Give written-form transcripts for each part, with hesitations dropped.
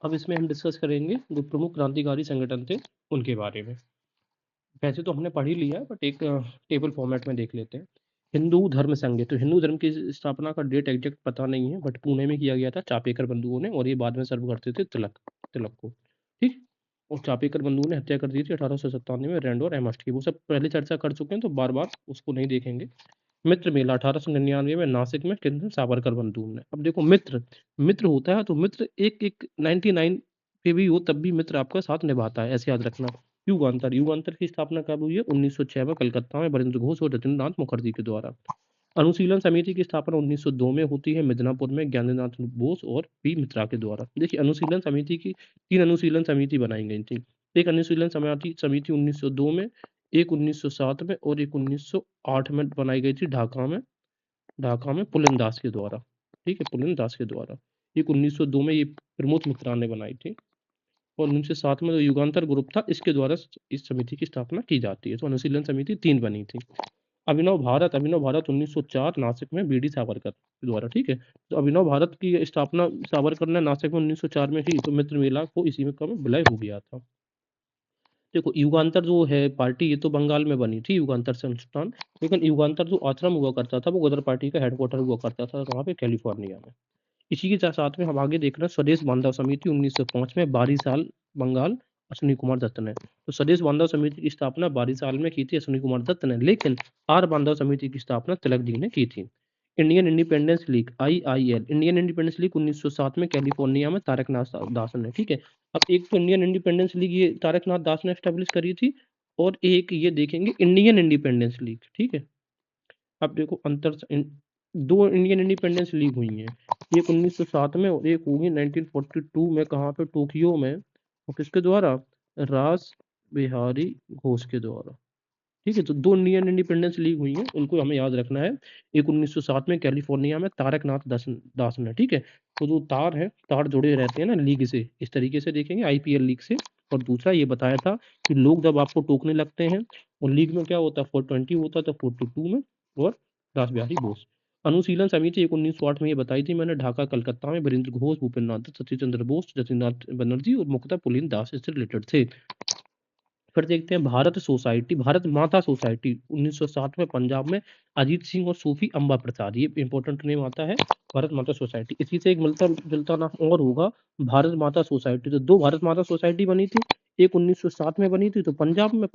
अब इसमें हम डिस्कस करेंगे जो प्रमुख क्रांतिकारी संगठन थे उनके बारे में। वैसे तो हमने पढ़ ही लिया है बट एक टेबल फॉर्मेट में देख लेते हैं। हिंदू धर्म संघ, तो हिंदू धर्म की स्थापना का डेट एग्जैक्ट पता नहीं है बट पुणे में किया गया था चापेकर बंधुओं ने, और ये बाद में सर्व करते थे तिलक को। ठीक। और चापेकर बंधुओं ने हत्या कर दी थी 1897 में रैंडो और एमस्ट की। वो सब पहले चर्चा कर चुके हैं तो बार बार उसको नहीं देखेंगे। मित्र मेला 1899 में नासिक में किन सावरकर बंधुओं ने। अब देखो मित्र मित्र होता है तो मित्र एक एक 99 पे भी हो तब भी मित्र आपका साथ निभाता है, ऐसे याद रखना। युगांतर की स्थापना कब हुई है? 1906 में कलकत्ता में बरिंद्र घोष और रतिन्द्रनाथ मुखर्जी के द्वारा। अनुशीलन समिति की स्थापना 1902 में होती है मिदनापुर में ज्ञानेंद्रनाथ बोस और पी मित्रा के द्वारा। देखिए अनुशीलन समिति की 3 अनुशीलन समिति बनाई गई थी। एक अनुशीलन समिति 1902 में, एक 1907 में और एक 1908 में बनाई गई थी ढाका में पुलिन दास के द्वारा। ठीक है, पुलिन दास के द्वारा। एक 1902 में ये प्रमोद मित्रा ने बनाई थी और 1907 में जो युगांतर ग्रुप था इसके द्वारा इस समिति की स्थापना की जाती है। तो अनुशीलन समिति 3 बनी थी। अभिनव भारत 1904 नासिक में बीडी सावरकर द्वारा। ठीक है, तो अभिनव भारत की स्थापना सावरकर ने नासिक में 1904 में की, तो मित्र मेला को इसी में कब विलय हो गया था। देखो युगांतर जो है पार्टी ये तो बंगाल में बनी थी युगांतर संस्थान, लेकिन युगांतर जो आश्रम हुआ करता था वो गदर पार्टी का हेडक्वार्टर हुआ करता था वहाँ पे कैलिफोर्निया में। इसी के साथ में हम आगे देख रहे हैं स्वदेश बांधव समिति 1905 में बारीसाल बंगाल अश्विनी कुमार दत्त ने। तो स्वदेश बांधव समिति की स्थापना बारीसाल में की थी अश्विनी कुमार दत्त ने, लेकिन आर बांधव समिति की स्थापना तिलक जी ने की थी। Indian independence league IIL, Indian independence league 1907 में कैलिफोर्निया में तारकनाथ दास ने। ठीक है, अब एक तो इंडियन इंडिपेंडेंस लीग ये तारकनाथ दास ने एस्टेब्लिश करी थी और एक ये देखेंगे इंडियन इंडिपेंडेंस लीग। ठीक है, अब देखो दो इंडियन इंडिपेंडेंस लीग हुई हैं, एक 1907 में और एक हुई 1942 में। कहाँ पे? टोक्यो में। और किसके द्वारा? रास बिहारी घोष के द्वारा। ठीक है, तो 2 इंडियन इंडिपेंडेंस लीग हुई हैं, उनको हमें याद रखना है। एक 1907 में कैलिफोर्निया में तारकनाथ दास ने। ठीक है, तो जो तार जुड़े रहते हैं ना लीग से, इस तरीके से देखेंगे IPL लीग से। और दूसरा ये बताया था कि लोग जब आपको टोकने लगते हैं और लीग में क्या होता है 420 होता है तो 42 में और रास बिहारी बोस। अनुशीलन समिति 1908 में ये बताई थी मैंने, ढाका कलकत्ता में बरिंद्र घोष, भूपेन्द्र नाथ सतीश चंद्र बोस, जतिन्द्रनाथ बनर्जी और मुक्ता पुलिन दास इससे रिलेटेड थे। फिर देखते हैं भारत माता सोसाइटी 1907 में पंजाब में अजीत सिंह और सूफी अम्बा प्रसाद, ये इंपॉर्टेंट नेम आता है भारत माता सोसाइटी। इसी से एक मिलता जुलता नाम और होगा भारत माता सोसाइटी। तो 2 भारत माता सोसाइटी बनी थी, एक 1907 में बनी थी तो पंजाब में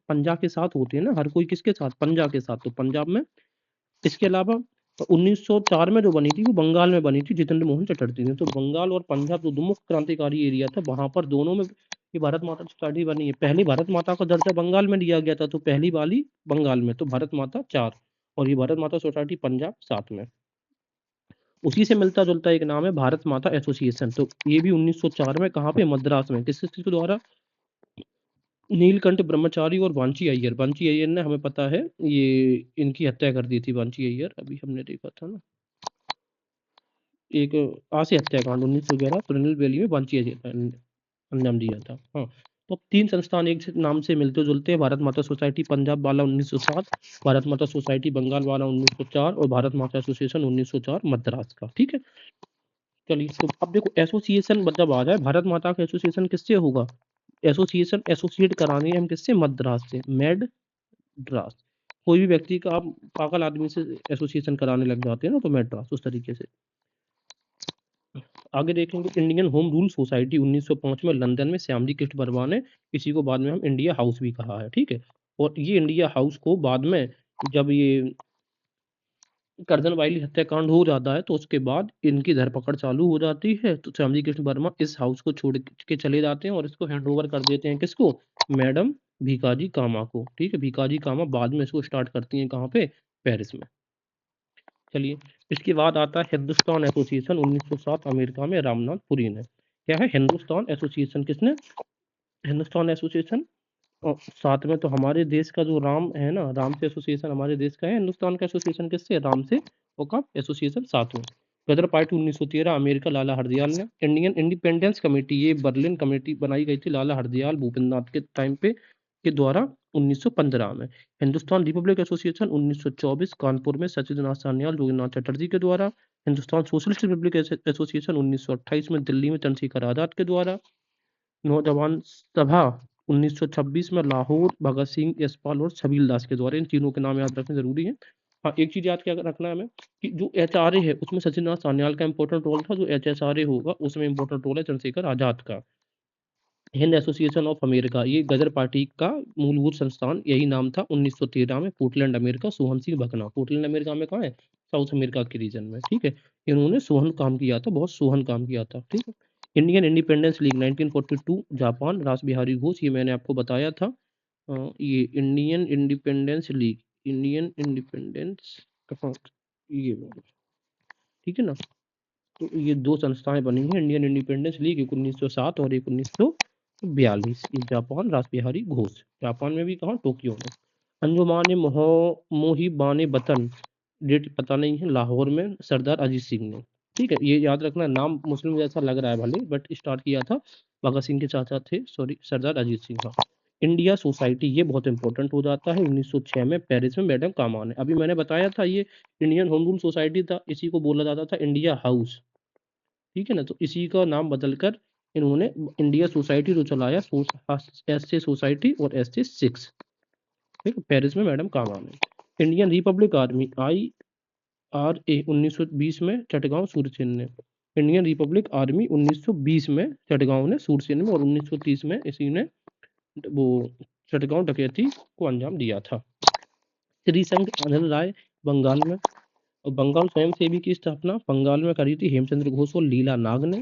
पंजा के साथ होते हैं ना हर कोई, किसके साथ? पंजा के साथ, तो पंजाब में। इसके अलावा 1904 में जो बनी थी वो बंगाल में बनी थी जितेंद्र मोहन चटर्जी ने। तो बंगाल और पंजाब जो दो मुख्य क्रांतिकारी एरिया था वहां पर दोनों में ये भारत माता सोसाइटी बनी है। पहली भारत माता का दर्जा बंगाल में दिया गया था तो पहली वाली बंगाल में, तो भारत माता 4 और ये भारत माता सोसाइटी पंजाब 7 में। उसी से मिलता जुलता एक नाम है भारत माता एसोसिएशन, तो ये भी 1904 में कहाँ पे? मद्रास में। किसके द्वारा? नीलकंठ ब्रह्मचारी और बांची अय्यर ने, हमें पता है ये इनकी हत्या कर दी थी बांची अय्यर, अभी हमने देखा था ना एक आसे हत्याकांड 1911 तिरुनेलवेली में बांची अय्यर ने अंजाम दिया था। हाँ, तो 3 संस्थान एक नाम से मिलते जुलते हैं, भारत माता सोसाइटी पंजाब वाला 1907, भारत माता सोसाइटी बंगाल वाला 1904 और भारत माता एसोसिएशन 1904 मद्रास का। ठीक है, चलिए तो अब देखो एसोसिएशन जब आ जाए भारत माता का एसोसिएशन किससे होगा? एसोसिएशन एसोसिएट कराने हम किससे? मद्रास से, मैड्रास। कोई भी व्यक्ति का आप पागल आदमी से एसोसिएशन कराने लग जाते हैं ना तो मैड्रास, उस तरीके से। आगे देखेंगे इंडियन होम रूल सोसाइटी 1905 में लंदन में श्यामजी कृष्ण वर्मा ने, इसी को बाद में हम इंडिया हाउस भी कहा है। ठीक है, और ये इंडिया हाउस को बाद में जब ये करदन वायली हत्याकांड हो जाता है तो उसके बाद इनकी धरपकड़ चालू हो जाती है, तो श्यामजी कृष्ण वर्मा इस हाउस को छोड़ के चले जाते हैं और इसको हैंड ओवर कर देते हैं किसको? मैडम भीकाजी कामा को। ठीक है, भीकाजी कामा बाद में इसको स्टार्ट करती हैं कहाँ पे? पेरिस में। चलिए, इसके बाद आता है हिंदुस्तान एसोसिएशन 1907 अमेरिका में रामनाथ पुरी ने। क्या है? हिंदुस्तान एसोसिएशन। किसने? हिंदुस्तान एसोसिएशन। और साथ में तो हमारे देश का जो राम है ना, राम से एसोसिएशन हमारे देश का है, हिंदुस्तान का एसोसिएशन किससे? राम से। और कब? एसोसिएशन साथ में। गदर पार्टी 1913 अमेरिका, लाला हरदयाल ने। इंडियन इंडिपेंडेंस कमेटी ये बर्लिन कमेटी बनाई गई थी लाला हरदयाल भूपेंद्र नाथ के टाइम पे के द्वारा 1915 में। हिंदुस्तान रिपब्लिक एसोसिएशन 1924 कानपुर में सचिंद्रनाथ सान्याल जोगीनाथ चटर्जी के द्वारा। हिंदुस्तान सोशलिस्ट रिपब्लिक एसोसिएशन 1928 में दिल्ली में चंद्रशेखर आजाद के द्वारा। नौजवान सभा 1926 में लाहौर भगत सिंह, यशपाल और छबील दास के द्वारा। इन तीनों के नाम याद रखना जरूरी है। हाँ, एक चीज याद क्या रखना है हमें कि जो HRA है उसमें सचिंद्र नाथ सान्याल का इंपॉर्टेंट रोल था, जो HSRA होगा उसमें इंपॉर्टेंट रोल है चंद्रशेखर आजाद का। हिंद एसोसिएशन ऑफ अमेरिका, ये गदर पार्टी का मूलभूत संस्थान यही नाम था 1913 में। Portland America, Sohan Singh Bhakna. Portland America में कहाँ है? साउथ अमेरिका के रीजन में, ठीक है। इन्होंने सोहन काम किया था, बहुत सोहन काम किया था, ठीक है। इंडियन इंडिपेंडेंस लीग 1942, जापान, रास बिहारी घोष, ये मैंने आपको बताया था। ये Indian independence league, Indian independence कहाँ, ये वाला, ठीक है ना। तो ये दो संस्थाएं बनी हैं, इंडियन इंडिपेंडेंस लीग, एक 1907 और एक 1942। ये जापान, रास बिहारी घोष। जापान में भी कहाँ? टोक्यो में। अंजुमान मोहिबाने वतन, डेट पता नहीं है, लाहौर में सरदार अजीत सिंह ने, ठीक है। ये याद रखना, नाम मुस्लिम जैसा लग रहा है भले, बट स्टार्ट किया था भगत सिंह के चाचा थे, सॉरी, सरदार अजीत सिंह का। इंडिया सोसाइटी, ये बहुत इंपॉर्टेंट हो जाता है 1906 में पेरिस में मैडम कामान है। अभी मैंने बताया था ये इंडियन होम रूल सोसाइटी था, इसी को बोला जाता था इंडिया हाउस, ठीक है ना। तो इसी का नाम बदलकर इन्होंने इंडिया सोसाइटी जो चलाया, एस सोसाइटी और SC6, ठीक है। पेरिस में मैडम कामान है। इंडियन रिपब्लिक आर्मी, IRA 1920 में चटगांव सूरसेन ने। इंडियन रिपब्लिक आर्मी 1920 में चटगांव ने, सूरसेन में, और 1930 में इसी ने वो चटगांव डकैती को अंजाम दिया था। त्रिसंघ अनिल राय, बंगाल में। और बंगाल स्वयं सेवी की स्थापना बंगाल में करी थी हेमचंद्र घोष और लीला नाग ने।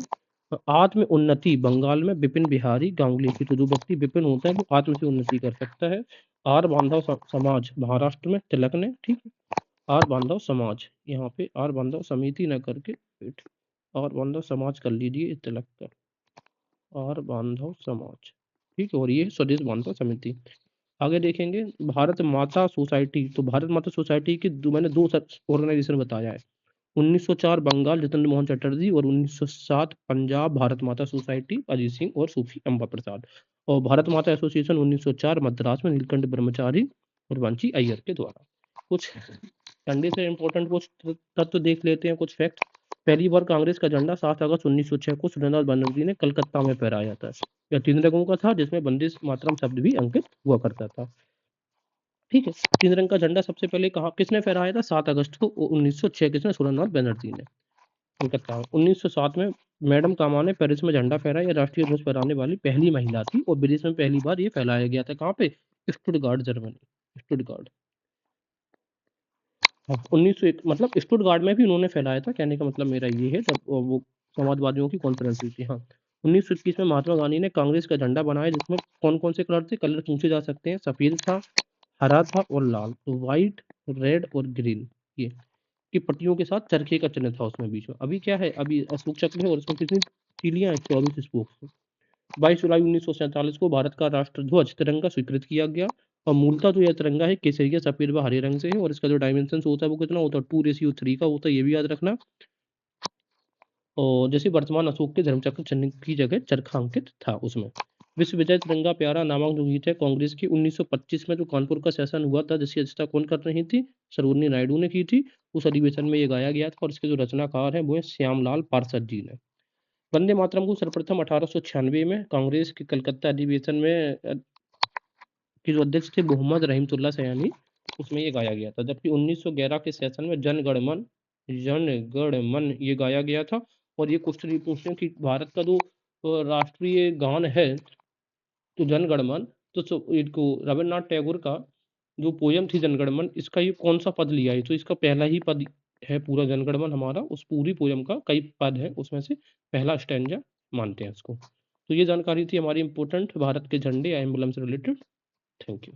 आत्म उन्नति बंगाल में विपिन बिहारी गांगुली की। तो जो व्यक्ति विपिन होता है वो आत्म से उन्नति कर सकता है। आर बांधव समाज महाराष्ट्र में तिलक ने, ठीक है। आर बांधव समाज, यहाँ पे आर बांधव समिति न करके आर बांधव समाज कर लीजिए तिलक कर, आर बांधव समाज, ठीक है। और ये स्वदेश बांधव समिति। आगे देखेंगे भारत माता सोसाइटी। तो भारत माता सोसाइटी की मैंने दो ऑर्गेनाइजेशन बताया है। 1904 बंगाल जितेंद्र मोहन चटर्जी, और 1907 पंजाब भारत माता सोसाइटी अजीत सिंह और सूफी अम्बा प्रसाद। और भारत माता एसोसिएशन 1904 मद्रास में नीलकंठ ब्रह्मचारी और वांची अय्यर के द्वारा। कुछ ठंडे से इंपॉर्टेंट कुछ तत्व देख लेते हैं, कुछ फैक्ट। पहली बार कांग्रेस का झंडा 7 अगस्त 1906 को सुरेंद्रनाथ बनर्जी ने कलकत्ता में फहराया था। यह 3 रंगों का था, जिसमें वंदे मातरम शब्द भी अंकित हुआ करता था, ठीक है। 3 रंग का झंडा सबसे पहले कहाँ किसने फहराया था? 7 अगस्त को 1906, किसने? सुरेंद्रनाथ बनर्जी ने, कलकत्ता में। 1907 में मैडम कामा ने पेरिस में झंडा फहराया। यह राष्ट्रीय ध्वज फहराने वाली पहली महिला थी, और विदेश में पहली बार ये फैलाया गया था। कहाँ पे? Stuttgart, Germany, Stuttgart. 1901 मतलब स्टुटगार्ट में भी उन्होंने फैलाया था, कहने का मतलब मेरा ये है, जब वो समाजवादियों की कॉन्फ्रेंस हुई थी। हाँ, 1921 में महात्मा गांधी ने कांग्रेस का झंडा बनाया, जिसमें कौन कौन से कलर थे? कलर पूछे जा सकते हैं, सफेद था, हरा था और लाल। तो व्हाइट, रेड और ग्रीन, ये की पट्टियों के साथ चरखे का चिन्ह था उसमें बीच में। अभी क्या है? अभी अशोक चक्र है, और इसमें कितनी तीलियां हैं? 24 स्पोक्स। 22 जुलाई 1947 को भारत का राष्ट्र ध्वज तिरंगा स्वीकृत किया गया। और मूलतः जो यह तिरंगा है केसरिया, सफेद व हरे रंग से है, और इसका जो डायमेंशन होता है वो कितना होता है? 2:3 का होता है, ये भी याद रखना। और जैसे वर्तमान अशोक के धर्मचक्र चिन्ह की जगह चरखा अंकित था उसमें। विश्व विजय तिरंगा प्यारा नामक जो गीत है कांग्रेस की 1925 में जो कानपुर का सेशन हुआ था, जिसकी अध्यक्षता कौन कर रही थी? सरोजिनी नायडू ने की थी। उस अधिवेशन में ये गाया गया था, और इसके जो रचनाकार हैं वो है श्यामलाल पार्षद जी ने। वंदे मातरम को सर्वप्रथम 1896 में कांग्रेस के कलकत्ता अधिवेशन में के जो अध्यक्ष थे मोहम्मद रहीमतुल्लाह सयानी, उसमें ये गाया गया था। जबकि 1911 के सेशन में जन गण मन ये गाया गया था। और ये क्वेश्चन ये पूछते हैं कि भारत का जो राष्ट्रीय गान है तो जन गण मन, तो इनको रविन्द्रनाथ टैगोर का जो पोयम थी जनगण मन, इसका ये कौन सा पद लिया है? तो इसका पहला ही पद है पूरा जनगण मन हमारा, उस पूरी पोयम का कई पद है, उसमें से पहला स्टैंजा मानते हैं इसको। तो ये जानकारी थी हमारी इंपॉर्टेंट भारत के झंडे या एम्बलम से रिलेटेड। Thank you.